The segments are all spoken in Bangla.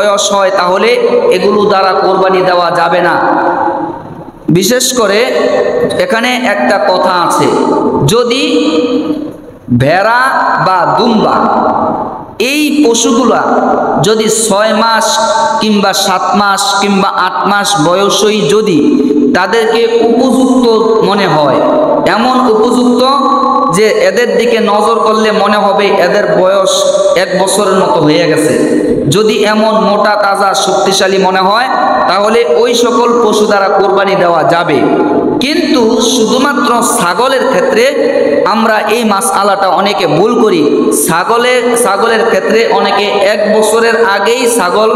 বয়স হয় তাহলে এগুলো দ্বারা কোরবানি দেওয়া যাবে না। বিশেষ করে এখানে একটা কথা আছে, যদি ভেড়া বা দুম্বা এই পশুগুলা যদি 6 মাস কিংবা 7 মাস কিংবা 8 মাস বয়সই যদি তাদেরকে উপযুক্ত মনে হয়, এমন উপযুক্ত যে এদের দিকে নজর করলে মনে হবে এদের বয়স 1 বছরের মতো হয়ে গেছে, যদি এমন মোটা তাজা শক্তিশালী মনে হয় তাহলে ওই সকল পশু দ্বারা কোরবানি দেওয়া যাবে। কিন্তু শুধুমাত্র ছাগলের ক্ষেত্রে আমরা এই মাসআলাটা অনেকে ভুল করি। ছাগলের ক্ষেত্রে অনেকে 1 বছরের আগেই ছাগল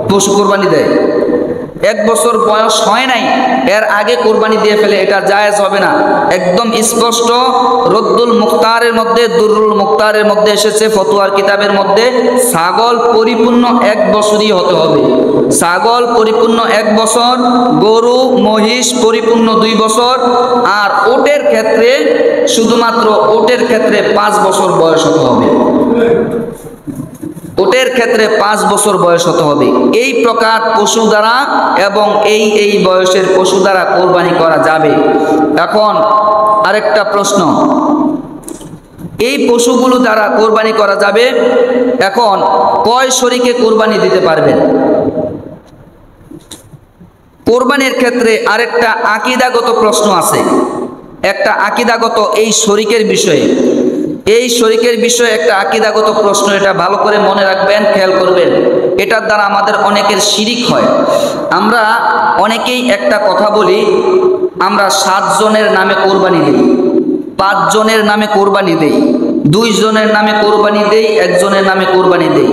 পশু কোরবানি দেয়। 1 বছর বয়স হয় নাই এর আগে কোরবানি দিয়ে ফেলে, এটা জায়েজ হবে না। একদম স্পষ্ট রদ্দুল মুখতারের মধ্যে, দুরুল মুখতারের মধ্যে এসেছে, ফতোয়ার কিতাবের মধ্যে ছাগল পরিপূর্ণ 1 বছরই হতে হবে। ছাগল পরিপূর্ণ 1 বছর, গরু মহিষ পরিপূর্ণ 2 বছর, আর ওটের ক্ষেত্রে শুধুমাত্র ওটের ক্ষেত্রে 5 বছর বয়স হতে হবে। ওটের ক্ষেত্রে 5 বছর বয়স হতে হবে। এই প্রকার পশু দ্বারা এবং এই বয়সের পশু দ্বারা কোরবানি করা যাবে। এখন আরেকটা প্রশ্ন, এই পশুগুলো দ্বারা কোরবানি করা যাবে, এখন কয় শরীকে কোরবানি দিতে পারবেন? কোরবানির ক্ষেত্রে আরেকটা আকীদাগত প্রশ্ন আছে, একটা আকীদাগত এই শরীকের বিষয়ে। এই শরীকের বিষয়ে একটা আকীদাগত প্রশ্ন, এটা ভালো করে মনে রাখবেন, খেয়াল করবেন। এটার দ্বারা আমাদের অনেকের শিরিক হয়। আমরা অনেকেই একটা কথা বলি, আমরা 7 জনের নামে কোরবানি দিই, 5 জনের নামে কোরবানি দেই, 2 জনের নামে কোরবানি দেই, 1 জনের নামে কোরবানি দেই।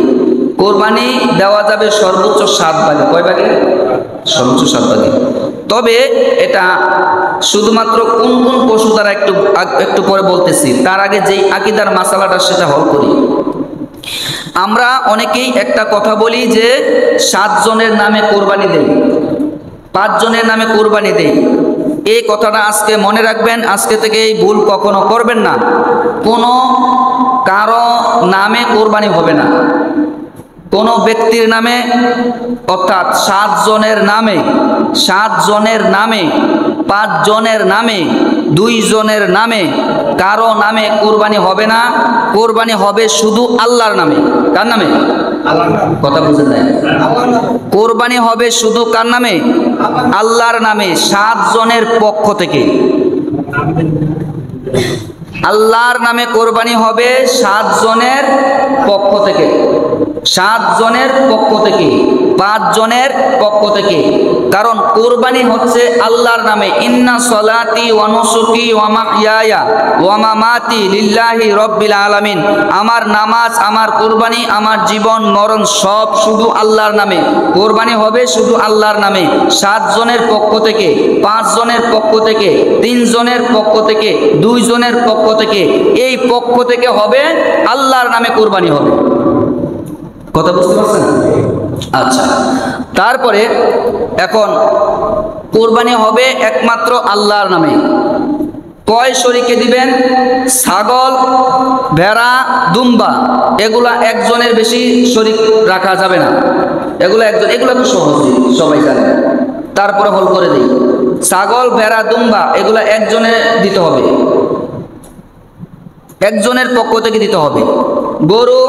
কোরবানি দেওয়া যাবে সর্বোচ্চ 7 ভাগে। কয় ভাগে? সর্বোচ্চ 7 ভাগে। তবে এটা শুধুমাত্র কোন কোন পশু দ্বারা একটু পরে বলতেছি, তার আগে যেই আকীদার মাসালাটা সেটা হল করি। আমরা অনেকেই একটা কথা বলি যে 7 জনের নামে কোরবানি দেই, 5 জনের নামে কোরবানি দেই। এই কথাটা আজকে মনে রাখবেন, আজকে থেকে এই ভুল কখনো করবেন না। কোনো কারো নামে কোরবানি হবে না, কোনো ব্যক্তির নামে, অর্থাৎ 7 জনের নামে, 7 জনের নামে, 5 জনের নামে, 2 জনের নামে, কারো নামে কোরবানি হবে না। কোরবানি হবে শুধু আল্লাহর নামে। কার নামে? কথা বুঝে যায়। কোরবানি হবে শুধু কার নামে? আল্লাহর নামে, 7 জনের পক্ষ থেকে। আল্লাহর নামে কোরবানি হবে 7 জনের পক্ষ থেকে, 7 জনের পক্ষ থেকে, 5 জনের পক্ষ থেকে। কারণ কোরবানি হচ্ছে আল্লাহর নামে। ইন্না সলাতি ওয়া নুসুকি ওয়া মাহইয়ায়া ওয়া মামাতি লিল্লাহি রাব্বিল আলামিন। আমার নামাজ, আমার কোরবানি, আমার জীবন মরণ সব শুধু আল্লাহর নামে। কোরবানি হবে শুধু আল্লাহর নামে, 7 জনের পক্ষ থেকে, 5 জনের পক্ষ থেকে, 3 জনের পক্ষ থেকে, 2 জনের পক্ষ থেকে। এই পক্ষ থেকে হবে, আল্লাহর নামে কোরবানি হবে। কথা বুঝতে পারছেন? আচ্ছা, তারপরে এখন কোরবানি হবে একমাত্র আল্লাহর নামে। কয় শরীকে দিবেন? ছাগল, ভেড়া, দুম্বা, এগুলা 1 জনের বেশি শরীক রাখা যাবে না। এগুলো 1 জন, এগুলো তো সহজ, সবাই জানে। তারপরে হল করে দিই, ছাগল, ভেড়া, দুম্বা এগুলা 1 জনের দিতে হবে, 1 জনের পক্ষ থেকে দিতে হবে। গরু,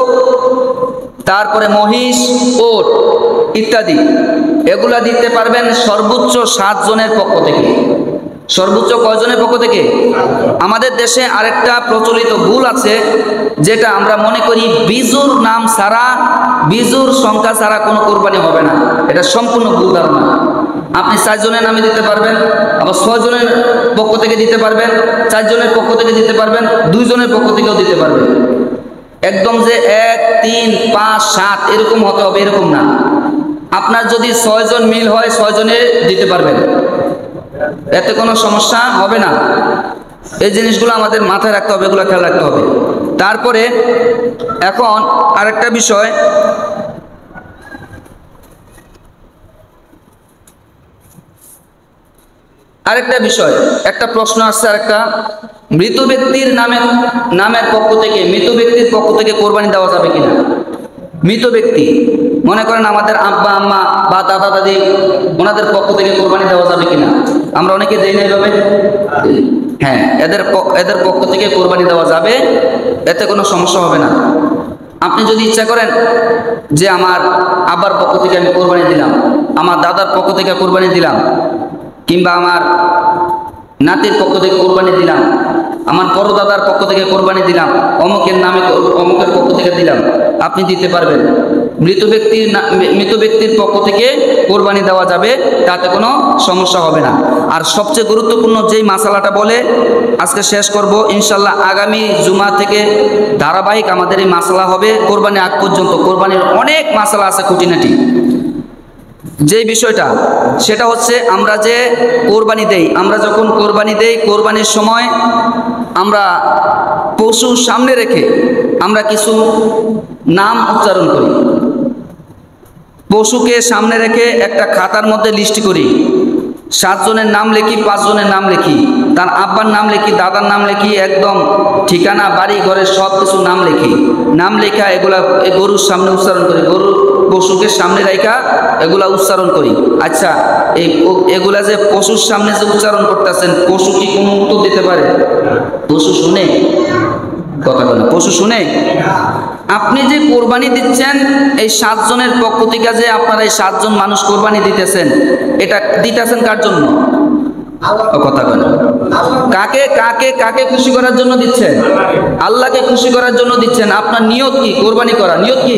তারপরে মহিষ, ওট ইত্যাদি এগুলা দিতে পারবেন সর্বোচ্চ 7 জনের পক্ষ থেকে। সর্বোচ্চ কয়জনের পক্ষ থেকে? আমাদের দেশে আরেকটা প্রচলিত ভুল আছে, যেটা আমরা মনে করি বিজুর নাম ছাড়া, বিজুর সংখ্যা ছাড়া কোনো কোরবানি হবে না। এটা সম্পূর্ণ ভুল ধারণা। আপনি 4 জনের নামে দিতে পারবেন, আবার 6 জনের পক্ষ থেকে দিতে পারবেন, 4 জনের পক্ষ থেকে দিতে পারবেন, 2 জনের পক্ষ থেকেও দিতে পারবেন। একদম যে 1, 3, 5, 7 এরকম হতে হবে এরকম না। আপনার যদি 6 জন মিল হয় 6 জনে দিতে পারবেন, এতে কোনো সমস্যা হবে না। এই জিনিসগুলো আমাদের মাথায় রাখতে হবে, এগুলো খেয়াল রাখতে হবে। তারপরে এখন আরেকটা বিষয়, একটা প্রশ্ন আসছে, আরেকটা, মৃত ব্যক্তির নামের পক্ষ থেকে, মৃত ব্যক্তির পক্ষ থেকে কোরবানি দেওয়া যাবে কিনা? মৃত ব্যক্তি মনে করেন আমাদের আব্বা আম্মা বা দাদা দাদি ওনাদের পক্ষ থেকে কোরবানি দেওয়া যাবে কিনা? আমরা অনেকে দেই না এভাবে। হ্যাঁ, এদের পক্ষ থেকে কোরবানি দেওয়া যাবে, এতে কোনো সমস্যা হবে না। আপনি যদি ইচ্ছা করেন যে আমার আব্বার পক্ষ থেকে আমি কোরবানি দিলাম, আমার দাদার পক্ষ থেকে কোরবানি দিলাম, কিংবা আমার নাতির পক্ষ থেকে কোরবানি দিলাম, আমার বড় দাদার পক্ষ থেকে কোরবানি দিলাম, অমুকের নামে অমুকের পক্ষ থেকে দিলাম, আপনি দিতে পারবেন। মৃত ব্যক্তির পক্ষ থেকে কোরবানি দেওয়া যাবে, তাতে কোনো সমস্যা হবে না। আর সবচেয়ে গুরুত্বপূর্ণ যেই মাসালাটা বলে আজকে শেষ করব ইনশাল্লাহ, আগামী জুমা থেকে ধারাবাহিক আমাদের এই মাসালা হবে কোরবানি আগ পর্যন্ত। কোরবানির অনেক মাসালা আছে খুঁটিনাটি। যেই বিষয়টা সেটা হচ্ছে আমরা যে কোরবানি দেই, আমরা যখন কোরবানি দেই, কোরবানির সময় আমরা পশু সামনে রেখে আমরা কিছু নাম উচ্চারণ করি। পশুকে সামনে রেখে একটা খাতার মধ্যে লিস্ট করি, 7 জনের নাম লিখি, 5 জনের নাম লিখি, তার আব্বার নাম লিখি, দাদার নাম লিখি, একদম ঠিকানা বাড়ি ঘরের সব কিছু নাম লিখি। নাম লেখা এগুলা গরুর সামনে উচ্চারণ করি, গরুর পশুকে সামনে রেখা এগুলা উচ্চারণ করি। আচ্ছা, এগুলা যে পশুর সামনে যে উচ্চারণ করতেছেন, পশু কি কোনো উত্তর দিতে পারে? পশু শুনে কথা বলে, পশু শুনে। আপনি যে কোরবানি দিচ্ছেন এই 7 জনের পক্ষ থেকে, যে আপনারা এই 7 জন মানুষ কোরবানি দিতেছেন, এটা দিতেছেন কার জন্য? কথা বলে, কাকে কাকে কাকে খুশি করার জন্য দিচ্ছেন? আল্লাহকে খুশি করার জন্য দিচ্ছেন। আপনার নিয়ত কি? কোরবানি করা নিয়ত কি?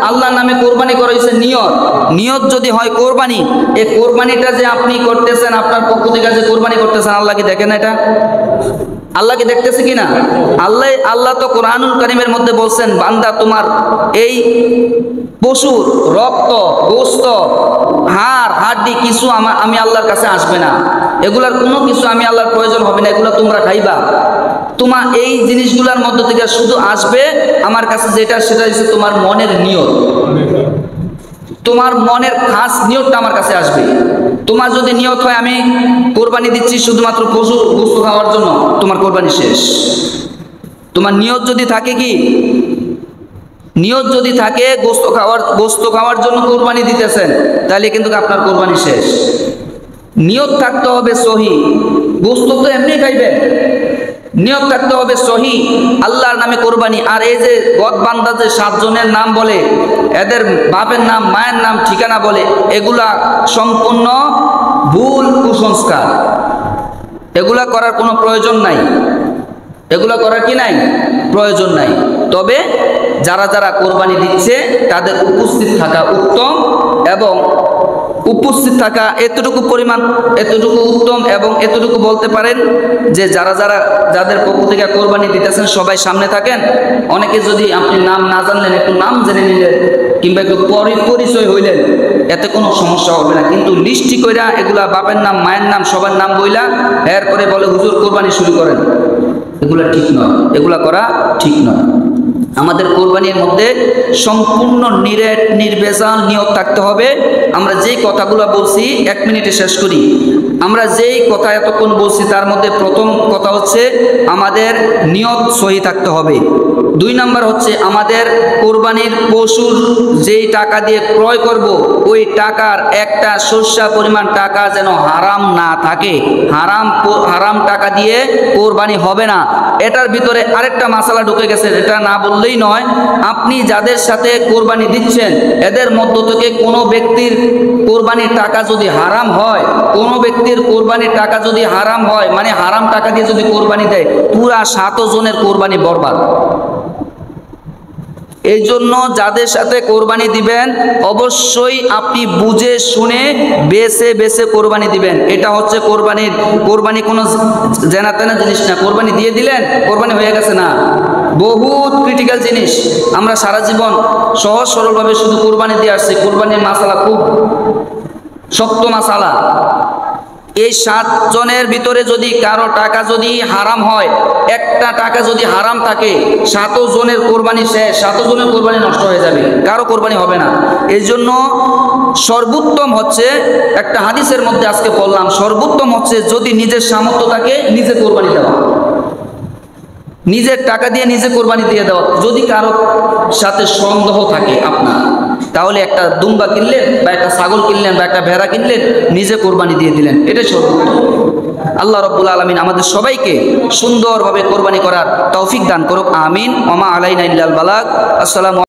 আল্লাহর নামে কোরবানি করা হয়েছে নিয়ত। নিয়ত যদি হয় কোরবানি, এই কোরবানিটা যে আপনি করতেছেন, আপনার পক্ষ থেকে যে কোরবানি করতেছেন, আল্লাহ কি দেখেন এটা? আল্লাহ কি দেখতেছে কিনা? আল্লাহ তো কোরআনুল কারীমের মধ্যে বলছেন, বান্দা তোমার এই পশুর রক্ত, গোশত, হাড় হাড্ডি কিছু আমি আল্লাহর কাছে আসবে না, এগুলার কোনো কিছু আমি আল্লাহর প্রয়োজন হবে না, এগুলো তোমরা খাইবা। তোমার এই জিনিসগুলোর মধ্য থেকে শুধু আসবে আমার কাছে যেটা, সেটা হচ্ছে তোমার মনের নিয়ত। তোমার মনের খাস নিয়তটা আমার কাছে আসবে। তোমার যদি নিয়ত হয় আমি কোরবানি দিচ্ছি শুধুমাত্র পশুর গোশত খাওয়ার জন্য, তোমার কোরবানি শেষ। তোমার নিয়ত যদি থাকে কি, নিয়ত যদি থাকে গোশত খাওয়ার জন্য কোরবানি দিতেছেন, তাহলে কিন্তু আপনার কোরবানি শেষ। নিয়ত থাকতে হবে সহি, গোশত তো এমনি খাইবেন, নিয়ত থাকতে হবে সহি, আল্লাহর নামে কোরবানি। আর এই যে গদ বান্দা যে 7 জনের নাম বলে, এদের বাপের নাম মায়ের নাম ঠিকানা বলে, এগুলা সম্পূর্ণ ভুল কুসংস্কার। এগুলা করার কোনো প্রয়োজন নাই, এগুলা করার কি নাই? প্রয়োজন নাই। তবে যারা যারা কোরবানি দিচ্ছে তাদের উপস্থিত থাকা উত্তম, এবং উপস্থিত থাকা এতটুকু পরিমাণ, এতটুকু উত্তম, এবং এতটুকু বলতে পারেন যে যাদের পক্ষ থেকে কোরবানি দিতেছেন সবাই সামনে থাকেন। অনেকে যদি আপনি নাম না জানলেন, একটু নাম জেনে নিলেন, কিংবা একটু পরিচয় হইলেন, এতে কোনো সমস্যা হবে না। কিন্তু লিস্টি কইরা এগুলা বাপের নাম মায়ের নাম সবার নাম বইলা এরপরে বলে হুজুর কোরবানি শুরু করেন, এগুলা ঠিক নয়, এগুলা করা ঠিক নয়। আমাদের কোরবানির মধ্যে সম্পূর্ণ নির্ভেজাল নিয়ত থাকতে হবে। আমরা যেই কথাগুলো বলছি 1 মিনিটে শেষ করি। আমরা যেই কথা এতক্ষণ বলছি তার মধ্যে প্রথম কথা হচ্ছে আমাদের নিয়ত সহি থাকতে হবে। 2 নাম্বার হচ্ছে আমাদের কোরবানির পশুর যেই টাকা দিয়ে ক্রয় করব, ওই টাকার একটা সরষা পরিমাণ টাকা যেন হারাম না থাকে। হারাম টাকা দিয়ে কোরবানি হবে না। এটার ভিতরে আরেকটা মাসালা ঢুকে গেছে, এটা না বললেই নয়। আপনি যাদের সাথে কোরবানি দিচ্ছেন এদের মধ্য থেকে কোনো ব্যক্তির কোরবানির টাকা যদি হারাম হয়, কোনো ব্যক্তির কোরবানির টাকা যদি হারাম হয়, মানে হারাম টাকা দিয়ে যদি কোরবানি দেয়, পুরা 7 জনের কোরবানি বরবাদ। এই জন্য যাদের সাথে কোরবানি দিবেন অবশ্যই আপনি বুঝে শুনে বেছে বেছে কোরবানি দিবেন। এটা হচ্ছে কোরবানি কোনো জানা তেনা জিনিস না। কোরবানি দিয়ে দিলেন, কোরবানি হয়ে গেছে না, বহুত ক্রিটিক্যাল জিনিস। আমরা সারা জীবন সহজ সরলভাবে শুধু কোরবানি দিয়ে আসছি। কোরবানির মাসালা খুব শক্ত মাসালা। এই 7 জনের ভিতরে যদি কারো টাকা যদি হারাম হয়, একটা টাকা যদি হারাম থাকে, 7 জনের কোরবানি শেষ, 7 জনের কোরবানি নষ্ট হয়ে যাবে, কারো কোরবানি হবে না। এই জন্য সর্বোত্তম হচ্ছে, একটা হাদিসের মধ্যে আজকে বললাম, সর্বোত্তম হচ্ছে যদি নিজের সামর্থ্য থাকে নিজে কোরবানি দেওয়া, নিজের টাকা দিয়ে নিজে কোরবানি দিয়ে দেওয়া। যদি কারো সাথে সন্দেহ থাকে আপনার তাহলে একটা দুম্বা কিনলেন বা একটা ছাগল কিনলেন বা একটা ভেড়া কিনলেন, নিজে কোরবানি দিয়ে দিলেন, এটাই সর্বোত্তম। আল্লাহ রাব্বুল আলামিন আমাদের সবাইকে সুন্দরভাবে কোরবানি করার তৌফিক দান করুক, আমিন। ওমা আলাইনা ইল্লাল বালাগ। আসসালামু